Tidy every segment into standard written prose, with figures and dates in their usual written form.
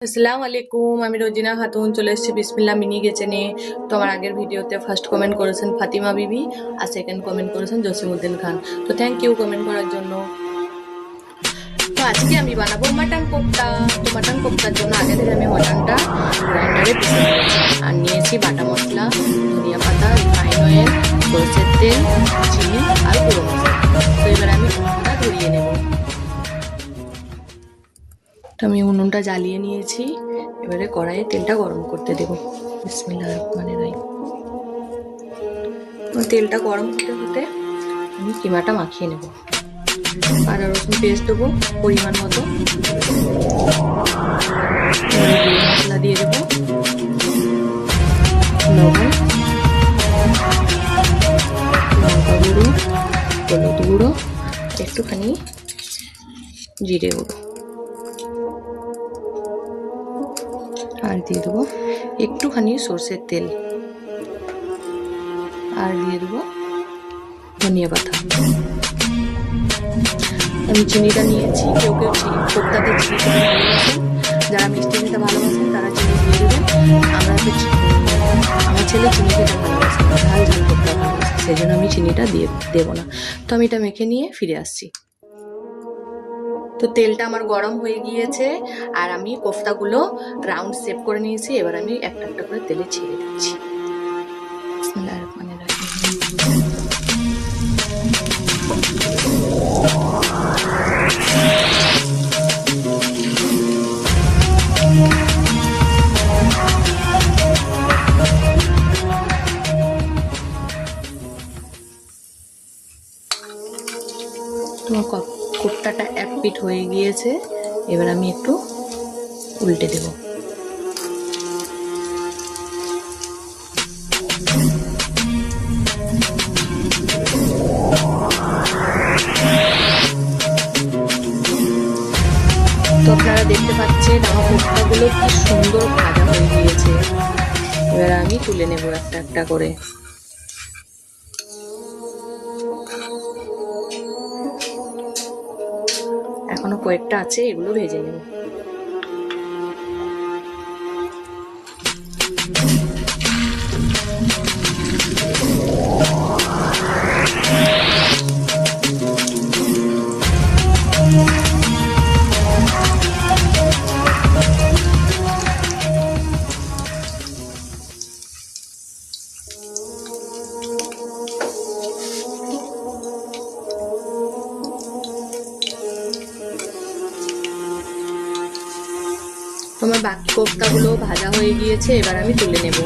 আসসালামু আলাইকুম, আমি রোজিনা খাতুন চলে এসেছি বিসমিল্লাহ মিনি কিচেনে। তো আমার আগের ভিডিওতে ফার্স্ট কমেন্ট করেছেন ফাতিমা বিবি আর সেকেন্ড কমেন্ট করেছেন জসিমউদ্দিন খান। তো থ্যাংক ইউ কমেন্ট করার জন্য। তো আজকে আমি বানাবো মাটন কোপ্তা। তো মাটন কোপ্তার জন্য আগে থেকে আমি মটনটা গ্রাইন্ডারে পিষে নিয়েছি আর নিয়েছি বাটা মশলা, ধনিয়া পাতা, রিফাইন অয়েল, সরষের তেল, চিনি আর গুঁড়ো মশলা। তো এবার আমি উনুনটা ধরিয়ে নেব। তো আমি উনুনটা জ্বালিয়ে নিয়েছি, এবারে কড়াইয়ে তেলটা গরম করতে দেব। বিসমিল্লাহির রহমানির রহিম। তেলটা গরম হতে হতে আমি কিমাটা মাখিয়ে নেব। আদা রসুন পেস্ট দেবো পরিমাণ মতো, মশলা দিয়ে দেবো, লবণ, লঙ্কা গুঁড়ো, হলুদ গুঁড়ো, একটুখানি জিরে গুঁড়ো, আর দিয়ে দেবো একটুখানি সরষের তেল, আর দিয়ে দেবো ধনিয়া পাতা। আমি চিনিটা নিয়েছি, কেউ কেউ কোপ্তাতে চিনি খেতে ভালোবাসেন, যারা মিষ্টি খেতে ভালোবাসেন তারা চিনি দিয়ে দেবেন। আমার ছেলে চিনি খেতে ভালোবাসে না, ঝাল ঝাল কোপ্তা ভালোবাসে, সেই জন্য আমি চিনিটা দেবো না। তো আমি এটা মেখে নিয়ে ফিরে আসছি। তো তেলটা আমার গরম হয়ে গিয়েছে আর আমি কোফতাগুলো রাউন্ড শেপ করে নিয়েছি। এবার আমি একটা একটা করে তেলে ছেড়ে দিচ্ছি। বিসমিল্লাহির রহমানির রহিম। তোমার কোপ্তাটা এক পিঠ হয়ে গিয়েছে, এবার আমি একটু উল্টে দেব। তো আপনারা দেখতে পাচ্ছেন আমার কোপ্তাগুলো কি সুন্দর ভাজা হয়ে গিয়েছে। এবার আমি তুলে নেব একটা একটা করে। এখনো কয়েকটা আছে, এগুলো ভেজে নেব। তোমার বাকি কোপ্তাগুলো ভাজা হয়ে গিয়েছে, এবার আমি তুলে নেব।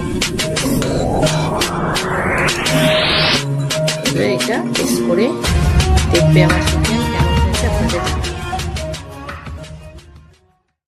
এবার এটা টেস্ট করে দেখবে আমার সঙ্গে